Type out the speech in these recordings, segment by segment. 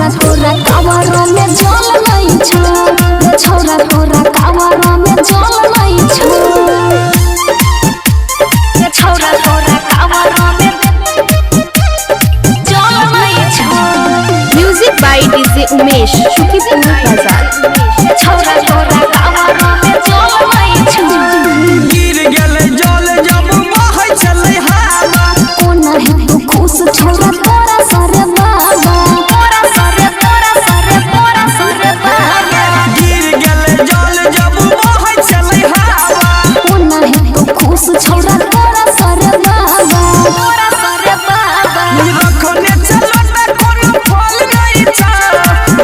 छौरा तोरा कावरो में जल नहीं छो रे छौरा तोरा कावरो में जल नहीं छो रे छौरा तोरा कावरो में जल नहीं छो। Music by DJ Umesh Shukipur बाजार। रे छौरा तोरा कावरो में जल नहीं छो गिर गेले जल जब बहै चलै हवा ओ नहीं तू खुश छौरा तोरा सरे बाबा तोरा सरे बाबा गिर गेले जल जब बहै चलै हवा ओ नहीं तू खुश छौरा तोरा सरे बाबा तोरा सरे बाबा रखने चलता कोनो फल नहीं छा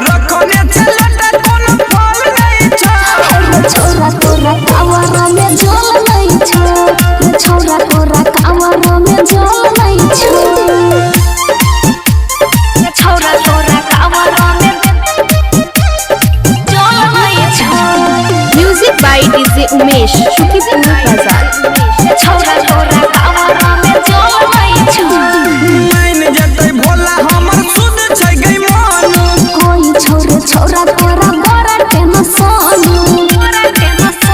रखने चलता कोनो फल नहीं छा रे छौरा तोरा कावरो में जल नहीं छो रे छौरा तोरा कावरो में जल नहीं छो रे छौरा तोरा कावरो में जल नहीं छो। Music by DJ Umesh Shukipur बाजार। रे छौरा तोरा कावरो में जल नहीं छो मान जतै भोला हमर सुध छै गई मन कोई छौरा छौरा तोरा बड़ा टेंशन बड़ा टेंशन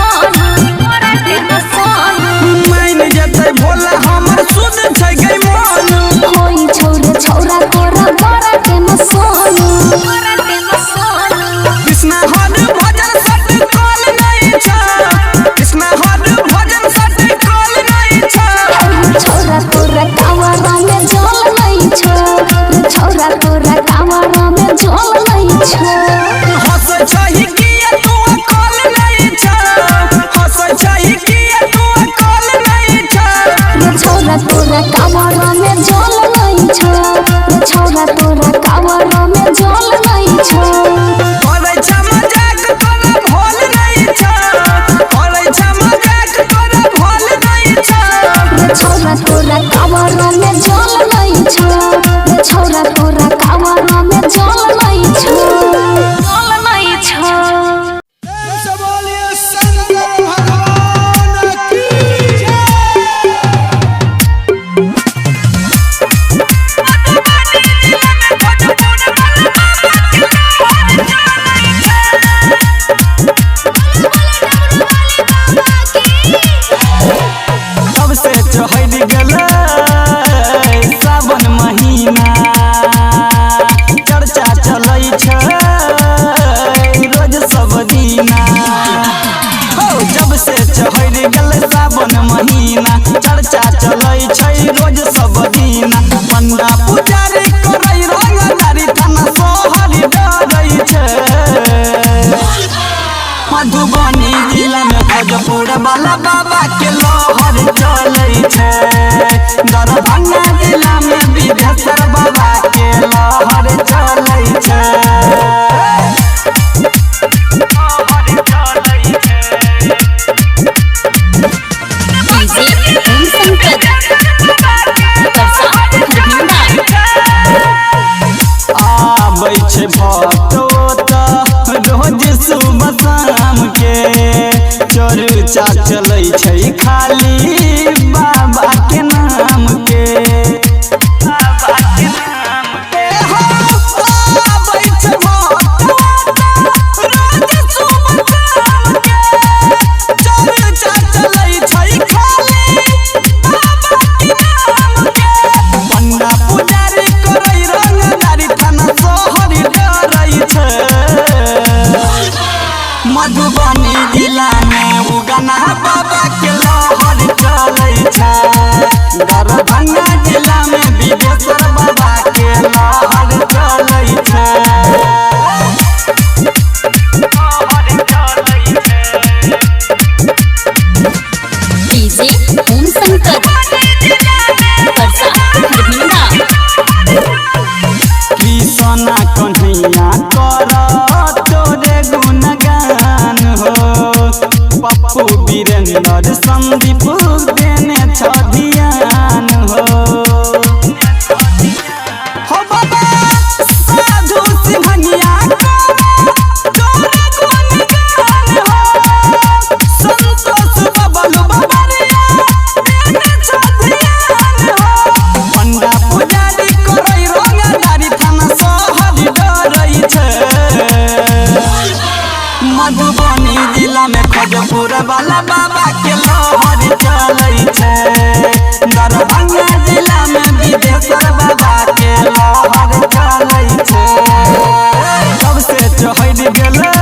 मान जतै भोला हमर सुध छै गई मन कोई छौरा छौरा तोरा बड़ा टेंशन कृष्णा हर भजन सत कल नहीं छा कृष्णा हर भजन सत कल नहीं छा छौरा तोरा कावरो में जल नहीं छो रे छौरा तोरा कावरो में जल नहीं छो हंसै छही किया तू कल नहीं छा हंसै छही किया तू कल नहीं छा रे छौरा तोरा कावरो में जल नहीं छो रे छौरा तोरा कावरो में जल नहीं छो करै छ मजाक तोरा भोल नहीं छा करै छ मजाक तोरा भोल नहीं छा रे छौरा तोरा कावरो में जल नहीं छो रे छौरा तोरा कावरो में जल नहीं छो जल नहीं छो। बोलिए शंकर भगवान की जय। तब से चढ़ गेलै सावन महीना चर्चा चलै छै रोज सब दिना हो जब से चढ़ गेलै सावन महीना चर्चा चलै छै रोज सब दिना पंडा पुजारी करै रंगदारी थाना सोहरी डरै छै मधुबनी जिला में भोजपुर वाला बाबा के लहर चलै छै दरभंगा जिला में विदेश्वर बाबा के लहर चलै छै लहर चलै छै। डीजे ओम संकट आबै छै भक्त ओतऽ रोज सुबह शाम के चर्चा चलै छै खाली बाबा के नाम के बाबा के नाम के हो आबै छै भक्त ओतऽ रोज सुबह शाम के चर्चा चलै छै खाली बाबा के नाम के पंडा पुजारी करै रंगदारी थाना सोहरी डरै छै मधुबनी जिला में उगना बाबा के लहर चलै छै दरभंगा जिला में विदेश्वर बाबा के लहर चलै छै लहर चलै छै। डीजे ओम संकट कृष्णा कन्हैया कर तोरे गुणगान हो पप्पू वीरेंद्र संदीप देने छ ध्यान हो हो बाबा साधु सिंहनिया तोरे गुणगान हो संतोष बबलू बाबरिया देने छ ध्यान हो पंडा पुजारी करै रंगदारी थाना सोहरी वाला बाबा के लहर चलै छै। दरभंगा जिला में विदेश्वर बाबा के लहर चलै छै। तब से चढ़ गेलै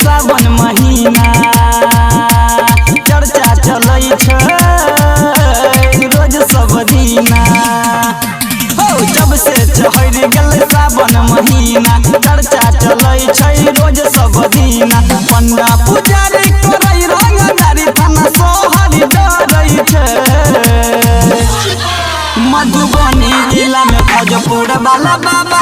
सावन महीना, चर्चा चलै छै रोज सब दिना। जब से चढ़ गेलै सावन महीना, चर्चा चलै छै रोज सब दिना। पंडा पुजारी करै रंगदारी, थाना सोहरी डरै छै। मधुबनी जिला में भोजपुर वाला बाबा